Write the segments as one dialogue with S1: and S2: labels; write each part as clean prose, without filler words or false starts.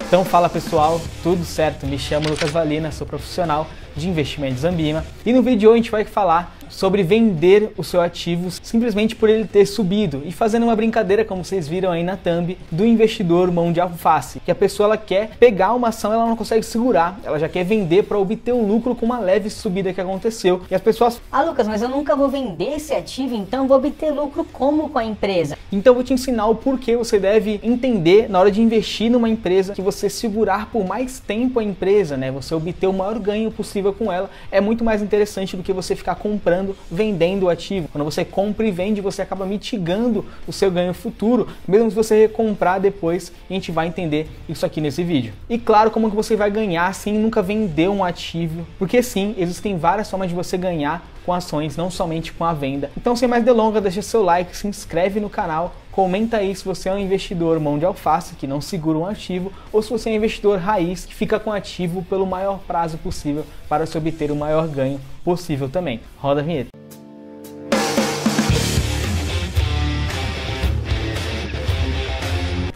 S1: Então fala pessoal, tudo certo? Me chamo Lucas Valina, sou profissional de investimentos Ambima e no vídeo de hoje a gente vai falar sobre vender o seu ativo simplesmente por ele ter subido e fazendo uma brincadeira, como vocês viram aí na thumb, do investidor mão de alface, que a pessoa ela quer pegar uma ação, ela não consegue segurar, ela já quer vender para obter um lucro com uma leve subida que aconteceu e as pessoas...
S2: Ah Lucas, mas eu nunca vou vender esse ativo, então vou obter lucro como com a empresa?
S1: Então eu vou te ensinar o porquê você deve entender na hora de investir numa empresa que você segurar por mais tempo a empresa, né? Você obter o maior ganho possível com ela é muito mais interessante do que você ficar comprando, vendendo o ativo. Quando você compra e vende, você acaba mitigando o seu ganho futuro, mesmo se você recomprar depois, a gente vai entender isso aqui nesse vídeo. E claro, como que você vai ganhar sem nunca vender um ativo, porque sim, existem várias formas de você ganhar com ações, não somente com a venda. Então, sem mais delongas, deixa seu like, se inscreve no canal, comenta aí se você é um investidor mão de alface, que não segura um ativo, ou se você é um investidor raiz, que fica com ativo pelo maior prazo possível para se obter o maior ganho possível também. Roda a vinheta.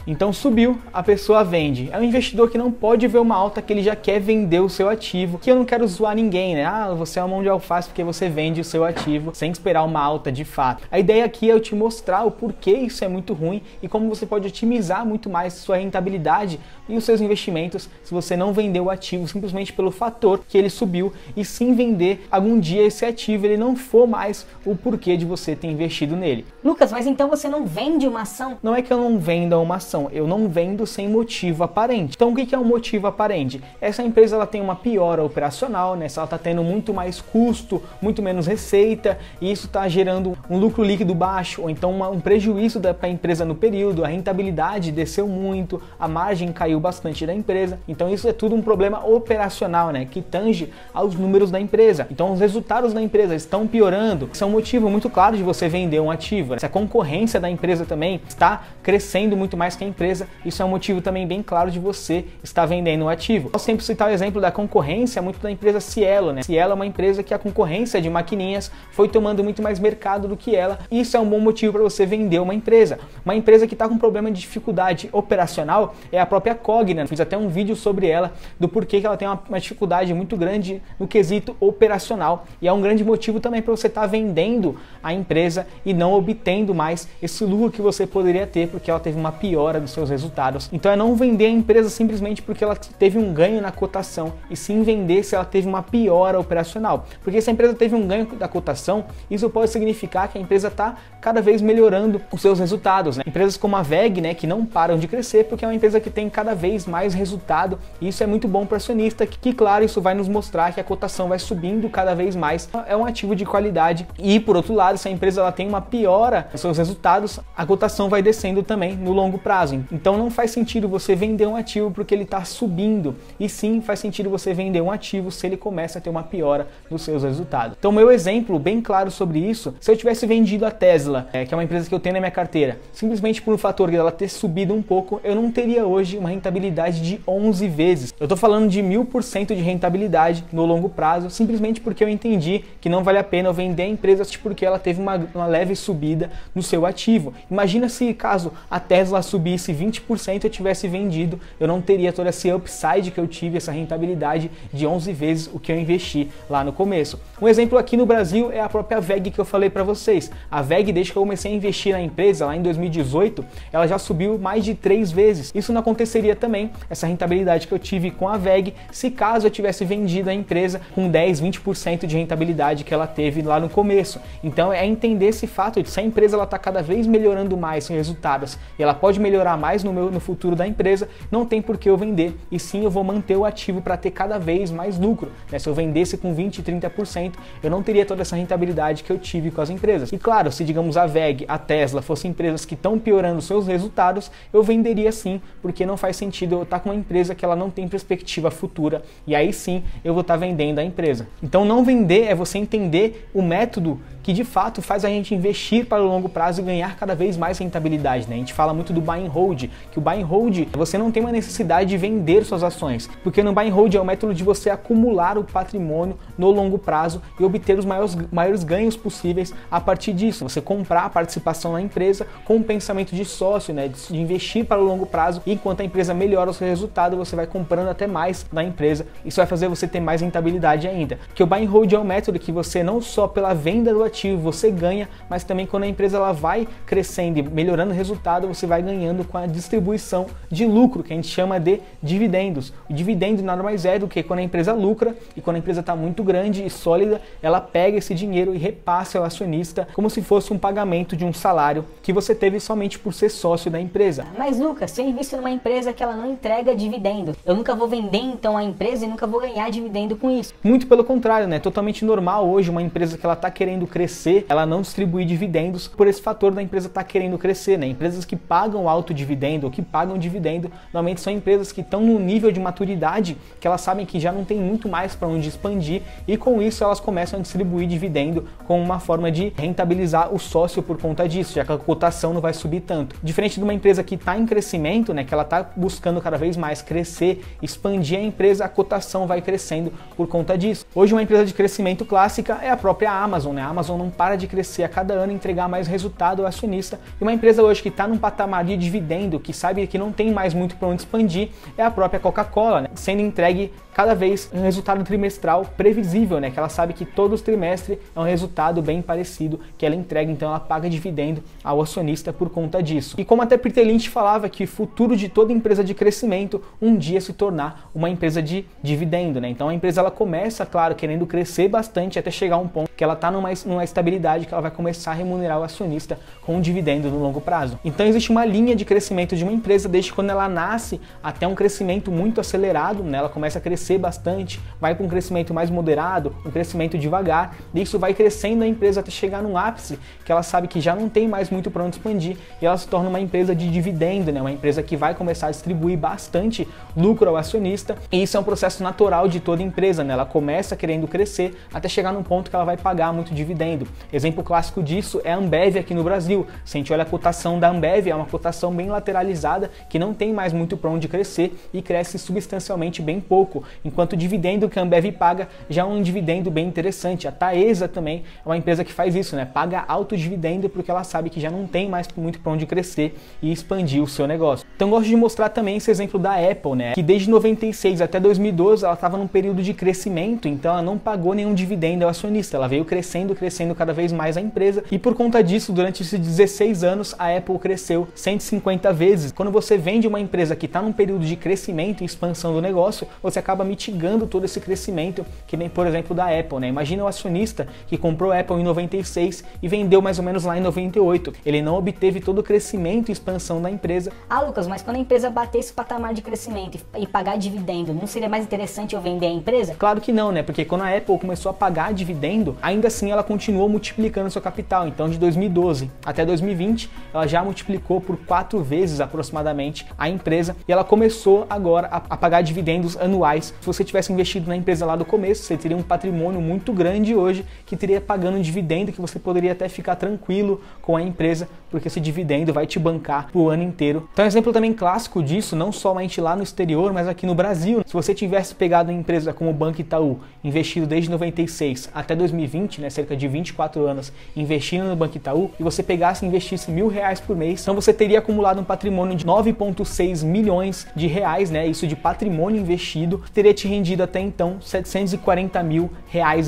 S1: Então subiu, a pessoa vende. É um investidor que não pode ver uma alta que ele já quer vender o seu ativo. Que eu não quero zoar ninguém, né? Ah, você é uma mão de alface porque você vende o seu ativo sem esperar uma alta de fato. A ideia aqui é eu te mostrar o porquê isso é muito ruim e como você pode otimizar muito mais sua rentabilidade e os seus investimentos se você não vender o ativo simplesmente pelo fator que ele subiu e sim vender algum dia esse ativo, ele não for mais o porquê de você ter investido nele.
S2: Lucas, mas então você não vende uma ação?
S1: Não é que eu não venda uma ação, eu não vendo sem motivo aparente. Então o que é um motivo aparente? Essa empresa ela tem uma piora operacional, né? Ela está tendo muito mais custo, muito menos receita e isso está gerando um lucro líquido baixo ou então um prejuízo para a empresa no período, a rentabilidade desceu muito, a margem caiu bastante da empresa. Então isso é tudo um problema operacional, né? Que tange aos números da empresa. Então os resultados da empresa estão piorando. Isso é um motivo muito claro de você vender um ativo. Se a concorrência da empresa também está crescendo muito mais que a empresa, isso é um motivo também bem claro de você estar vendendo um ativo. Eu sempre citar o exemplo da concorrência muito da empresa Cielo, né? Cielo é uma empresa que a concorrência de maquininhas foi tomando muito mais mercado do que ela. Isso é um bom motivo para você vender uma empresa. Uma empresa que está com problema de dificuldade operacional é a própria Cogna. Fiz até um vídeo sobre ela, do porquê que ela tem uma dificuldade muito grande no quesito operacional e é um grande motivo também para você estar vendendo a empresa e não obtendo mais esse lucro que você poderia ter porque ela teve uma piora dos seus resultados. Então é não vender a empresa simplesmente porque ela teve um ganho na cotação e sim vender se ela teve uma piora operacional. Porque se a empresa teve um ganho da cotação, isso pode significar que a empresa está cada vez melhorando os seus resultados, né? Empresas como a VEG, né, que não param de crescer porque é uma empresa que tem cada vez mais resultado e isso é muito bom para o acionista, que claro, isso vai nos mostrar que a cotação vai subindo cada vez mais. É um ativo de qualidade e por outro lado, se a empresa ela tem uma piora nos seus resultados, a cotação vai descendo também no longo prazo. Então não faz sentido você vender um ativo porque ele está subindo e sim faz sentido você vender um ativo se ele começa a ter uma piora nos seus resultados. Então meu exemplo bem claro sobre isso, se eu tivesse vendido a Tesla, que é uma empresa que eu tenho na minha carteira, simplesmente por um fator de ela ter subido um pouco, eu não teria hoje uma rentabilidade de 11 vezes. Eu estou falando de 1000% de rentabilidade no longo prazo, simplesmente porque eu entendi que não vale a pena eu vender a empresa porque ela teve uma leve subida no seu ativo. Imagina se caso a Tesla subisse 20% eu tivesse vendido, eu não teria todo esse upside que eu tive, essa rentabilidade de 11 vezes o que eu investi lá no começo. Um exemplo aqui no Brasil é a própria VEG que eu falei para vocês. A VEG, desde que eu comecei a investir na empresa lá em 2018, ela já subiu mais de 3 vezes. Isso não aconteceria também, essa rentabilidade que eu tive com a VEG, se caso eu tivesse vendido a empresa com 10, 20% de rentabilidade que ela teve lá no começo. Então é entender esse fato de se a empresa ela está cada vez melhorando mais em resultados e ela pode melhorar mais no futuro da empresa, não tem por que eu vender e sim eu vou manter o ativo para ter cada vez mais lucro, né? Se eu vendesse com 20, 30%, eu não teria toda essa rentabilidade que eu tive com as empresas. E claro, se digamos a VEG, a Tesla fossem empresas que estão piorando seus resultados, eu venderia sim, porque não faz sentido eu estar com uma empresa que ela não tem perspectiva futura e aí sim eu vou estar vendendo a empresa. Então não vender é você entender o método que de fato faz a gente investir para o longo prazo e ganhar cada vez mais rentabilidade, né? A gente fala muito do buy and hold, que o buy and hold você não tem uma necessidade de vender suas ações, porque no buy and hold é o método de você acumular o patrimônio no longo prazo e obter os maiores ganhos possíveis a partir disso. Você comprar a participação na empresa com um pensamento de sócio, né? De investir para o longo prazo, e enquanto a empresa melhora o seu resultado, você vai comprando até mais da empresa. Isso vai fazer você ter mais rentabilidade ainda. Que o buy and hold é um método que você não só pela venda do ativo você ganha, mas também quando a empresa ela vai crescendo e melhorando o resultado, você vai ganhando com a distribuição de lucro, que a gente chama de dividendos. O dividendo nada mais é do que quando a empresa lucra, e quando a empresa está muito grande e sólida, ela pega esse dinheiro e repassa ao acionista como se fosse um pagamento de um salário que você teve somente por ser sócio da empresa.
S2: Mas Lucas, se eu invisto numa empresa que ela não entrega dividendo, eu nunca vou vender então a empresa e nunca vou ganhar dividendo com isso?
S1: Muito pelo contrário, né? Totalmente normal hoje uma empresa que ela está querendo crescer, ela não distribuir dividendos por esse fator da empresa estar querendo crescer, né? Empresas que pagam alto dividendo ou que pagam dividendo, normalmente são empresas que estão num nível de maturidade que elas sabem que já não tem muito mais para onde expandir, e com isso elas começam a distribuir dividendo como uma forma de rentabilizar o sócio por conta disso, já que a cotação não vai subir tanto. Diferente de uma empresa que está em crescimento, né, que ela está buscando cada vez mais crescer, expandir a empresa, a cotação vai crescendo por conta disso. Hoje uma empresa de crescimento clássica é a própria Amazon, né? A Amazon não para de crescer a cada ano, entregar mais resultado ao acionista, e uma empresa hoje que está num patamar de dividendo, que sabe que não tem mais muito para onde expandir, é a própria Coca-Cola, né? Sendo entregue cada vez um resultado trimestral previsível, né? Que ela sabe que todo trimestre é um resultado bem parecido que ela entrega, então ela paga dividendo ao acionista por conta disso. E como até Peter Lynch falava que o futuro de toda empresa de crescimento um dia se tornar uma empresa de dividendo, né? Então a empresa ela começa, claro, querendo crescer bastante até chegar a um ponto que ela está numa estabilidade que ela vai começar a remunerar o acionista com um dividendo no longo prazo. Então existe uma linha de crescimento de uma empresa desde quando ela nasce até um crescimento muito acelerado, né? Ela começa a crescer bastante, vai para um crescimento mais moderado, um crescimento devagar, e isso vai crescendo a empresa até chegar num ápice que ela sabe que já não tem mais muito para onde expandir, e ela se torna uma empresa de dividendo, né? Uma empresa que vai começar a distribuir bastante lucro ao acionista, e isso é um processo natural de toda empresa, né? Ela começa querendo crescer até chegar num ponto que ela vai pagar muito dividendo. Exemplo clássico disso é a Ambev aqui no Brasil. Se a gente olha a cotação da Ambev, é uma cotação bem lateralizada, que não tem mais muito para onde crescer e cresce substancialmente bem pouco, enquanto o dividendo que a Ambev paga já é um dividendo bem interessante. A Taesa também é uma empresa que faz isso, né? Paga alto dividendo porque ela sabe que já não tem mais muito para onde crescer e expandir o seu negócio. Então gosto de mostrar também esse exemplo da Apple, né? Que desde 96 até 2012 ela estava num período de crescimento, então ela não pagou nenhum dividendo ao acionista, ela veio crescendo cada vez mais a empresa, e por conta disso, durante esses 16 anos, a Apple cresceu 150 vezes. Quando você vende uma empresa que está num período de crescimento e expansão do negócio, você acaba mitigando todo esse crescimento, que nem, por exemplo, da Apple, né? Imagina o acionista que comprou a Apple em 96 e vendeu mais ou menos lá em 98. Ele não obteve todo o crescimento e expansão da empresa.
S2: Ah, Lucas, mas quando a empresa bater esse patamar de crescimento e pagar dividendo, não seria mais interessante eu vender a empresa?
S1: Claro que não, né? Porque quando a Apple começou a pagar dividendo, ainda assim ela continuou multiplicando seu capital. Então, de 2012 até 2020, ela já multiplicou por 4 vezes aproximadamente a empresa, e ela começou agora a pagar dividendos anuais. Se você tivesse investido na empresa lá do começo, você teria um patrimônio muito grande hoje que teria pagando dividendo, que você poderia até ficar tranquilo com a empresa, porque esse dividendo vai te bancar o ano inteiro. Então, um exemplo também clássico disso, não somente lá no exterior, mas aqui no Brasil. Se você tivesse pegado uma empresa como o Banco Itaú, investido desde 96 até 2020, né, cerca de 24 anos, investindo no Banco Itaú, e você pegasse e investisse R$1.000 por mês, então você teria acumulado um patrimônio de 9,6 milhões de reais, né, isso de patrimônio investido, teria te rendido até então R$740 mil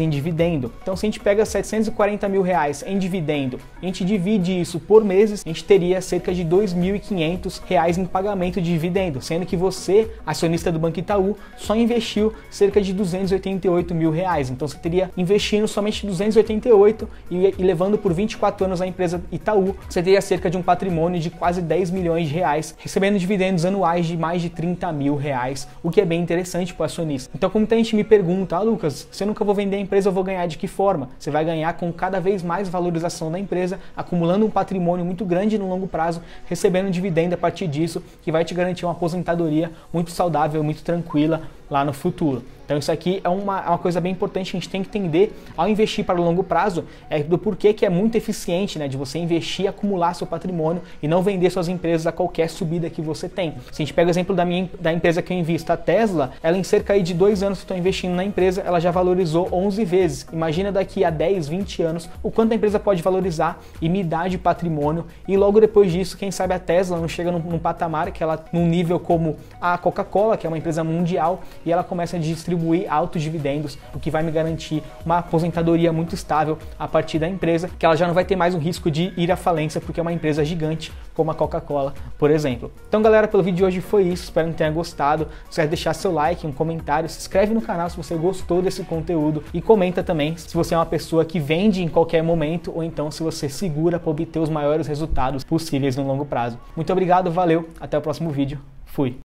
S1: em dividendo. Então, se a gente pega R$740 mil em dividendo, a gente divide isso por meses, a gente teria cerca de R$2.500 em pagamento de dividendo, sendo que você, acionista do Banco Itaú, só investiu cerca de R$288 mil. Então você teria investindo somente 288 e levando por 24 anos a empresa Itaú, você teria cerca de um patrimônio de quase 10 milhões de reais, recebendo dividendos anuais de mais de R$30 mil, o que é bem interessante para o acionista. Então, como muita gente me pergunta, Lucas, se eu nunca vou vender a empresa, eu vou ganhar de que forma? Você vai ganhar com cada vez mais valorização da empresa, acumulando um patrimônio muito grande no longo prazo, recebendo dividendo a partir disso, que vai te garantir uma aposentadoria muito saudável, muito tranquila, lá no futuro. Então isso aqui é uma coisa bem importante que a gente tem que entender ao investir para o longo prazo, do porquê que é muito eficiente, né, de você investir e acumular seu patrimônio e não vender suas empresas a qualquer subida que você tem. Se a gente pega o exemplo da empresa que eu invisto, a Tesla, ela em cerca de 2 anos que eu estou investindo na empresa, ela já valorizou 11 vezes. Imagina daqui a 10, 20 anos o quanto a empresa pode valorizar e me dar de patrimônio, e logo depois disso, quem sabe a Tesla não chega num patamar que ela, num nível como a Coca-Cola, que é uma empresa mundial, e ela começa a distribuir altos dividendos, o que vai me garantir uma aposentadoria muito estável a partir da empresa, que ela já não vai ter mais o risco de ir à falência, porque é uma empresa gigante como a Coca-Cola, por exemplo. Então galera, pelo vídeo de hoje foi isso, espero que tenha gostado. Se quer deixar seu like, um comentário, se inscreve no canal se você gostou desse conteúdo e comenta também se você é uma pessoa que vende em qualquer momento ou então se você segura para obter os maiores resultados possíveis no longo prazo. Muito obrigado, valeu, até o próximo vídeo, fui!